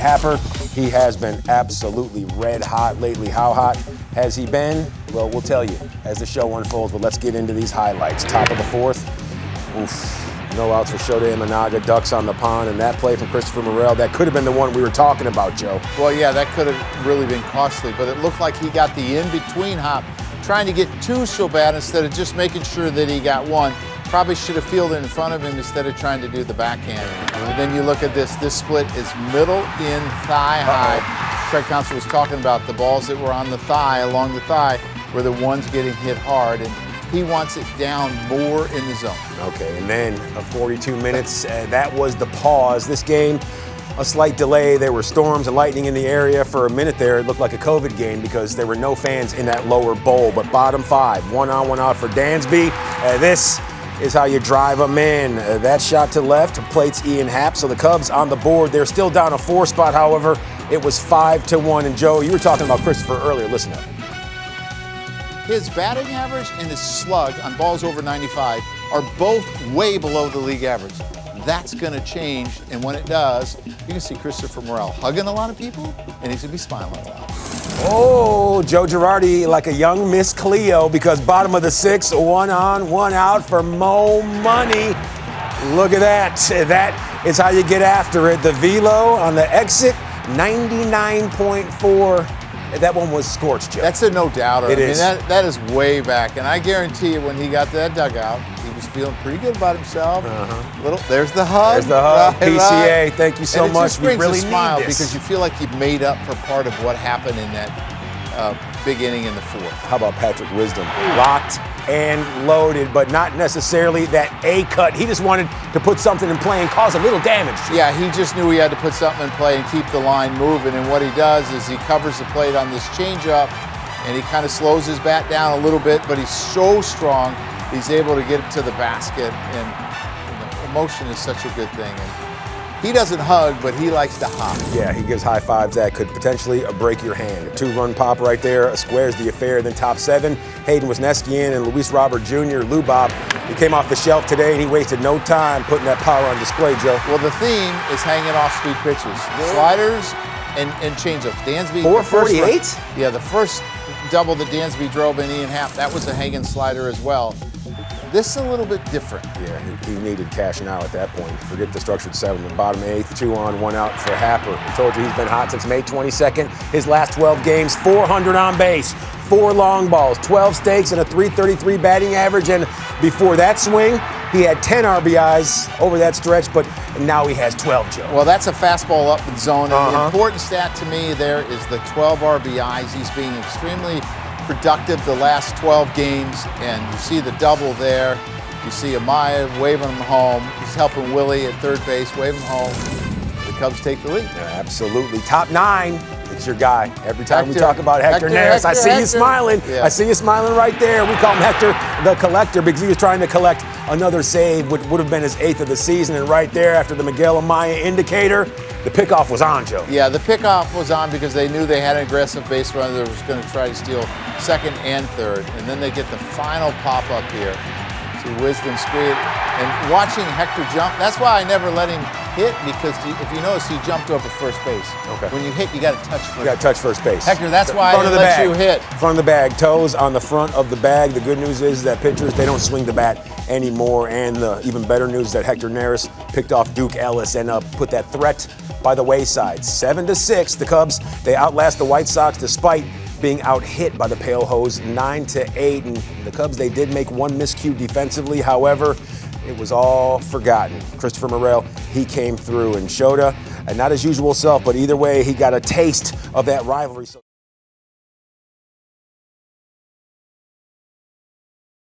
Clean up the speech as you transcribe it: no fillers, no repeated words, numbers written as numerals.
Happer, he has been absolutely red hot lately. How hot has he been? Well, we'll tell you as the show unfolds, but let's get into these highlights. Top of the fourth. Oof. No outs for Shota Imanaga, ducks on the pond, and that play from Christopher Morel, that could have been the one we were talking about, Joe. Well, yeah, that could have really been costly, but it looked like he got the in-between hop, trying to get two so bad instead of just making sure that he got one. Probably should have fielded in front of him instead of trying to do the backhand. And then you look at this split is middle in thigh high. Craig Counsell was talking about the balls that were on the thigh, along the thigh, were the ones getting hit hard. And he wants it down more in the zone. Okay, and then 42 minutes, that was the pause. This game, a slight delay. There were storms and lightning in the area for a minute there. It looked like a COVID game because there were no fans in that lower bowl. But bottom five, one on, one out for Dansby. This is how you drive them in. That shot to left plates Ian Happ. So the Cubs on the board. They're still down a 4 spot. However, it was 5-1. And Joe, you were talking about Christopher earlier. Listen up. His batting average and his slug on balls over 95 are both way below the league average. That's going to change, and when it does, you can see Christopher Morel hugging a lot of people, and he's going to be smiling a lot. Oh, Joe Girardi like a young Miss Cleo because bottom of the 6, one on, one out for Mo Money. Look at that. That is how you get after it. The velo on the exit, 99.4. That one was scorched, Joe. That's a no-doubter. It is. That is way back, and I guarantee you when he got to that dugout, he was feeling pretty good about himself. There's the hug. There's the hug. Right, PCA, thank you so and it much. Just brings we really a smile need this. because you feel like you've made up for part of what happened in that big inning in the 4th. How about Patrick Wisdom? Locked and loaded, but not necessarily that A cut. He just wanted to put something in play and cause a little damage. Yeah, he just knew he had to put something in play and keep the line moving. And what he does is he covers the plate on this changeup, and he kind of slows his bat down a little bit, but he's so strong, he's able to get it to the basket. And emotion is such a good thing. And he doesn't hug, but he likes to hop. Yeah, he gives high fives that could potentially break your hand. A 2-run pop right there squares the affair. Then top 7, Hayden Wesneskian and Luis Robert Jr., Lou Bob. He came off the shelf today, and he wasted no time putting that power on display, Joe. Well, the theme is hanging off speed pitches. Sliders and changeups. Dansby. 448? Yeah, the first double that Dansby drove in Ian Happ, that was a hanging slider as well. This is a little bit different. Yeah, he needed cashing out at that point. Forget the structured settlement. Bottom 8th, 2 on, 1 out for Happer. I told you he's been hot since May 22nd. His last 12 games, 400 on base, 4 long balls, 12 stakes, and a .333 batting average. And before that swing, he had 10 RBIs over that stretch, but now he has 12, Joe. Well, that's a fastball up in zone. And the important stat to me there is the 12 RBIs. He's being extremely productive the last 12 games, and you see the double there. You see Amaya waving him home. He's helping Willie at third base, wave him home. The Cubs take the lead. Yeah, absolutely. Top 9, it's your guy. Every time we talk about Hector Neris, I see you smiling. Yeah. I see you smiling right there. We call him Hector the Collector because he was trying to collect another save, which would have been his 8th of the season. And right there, after the Miguel Amaya indicator, the pickoff was on, Joe. Yeah, the pickoff was on because they knew they had an aggressive base runner that was going to try to steal second and third. And then they get the final pop-up here. See Wisdom squeeze. And watching Hector jump, that's why I never let him hit, because if you notice, he jumped over first base. Okay. When you hit, you got to touch first base. You got to touch first base. Hector, that's why I didn't let you hit. Front of the bag, toes on the front of the bag. The good news is that pitchers, they don't swing the bat anymore. And the even better news is that Hector Neris picked off Duke Ellis and put that threat by the wayside. 7-6, the Cubs, they outlast the White Sox despite being out-hit by the Pale Hose, 9-8. And the Cubs, they did make one miscue defensively. However, it was all forgotten. Christopher Morel, he came through, and Shota, and not his usual self, but either way, he got a taste of that rivalry.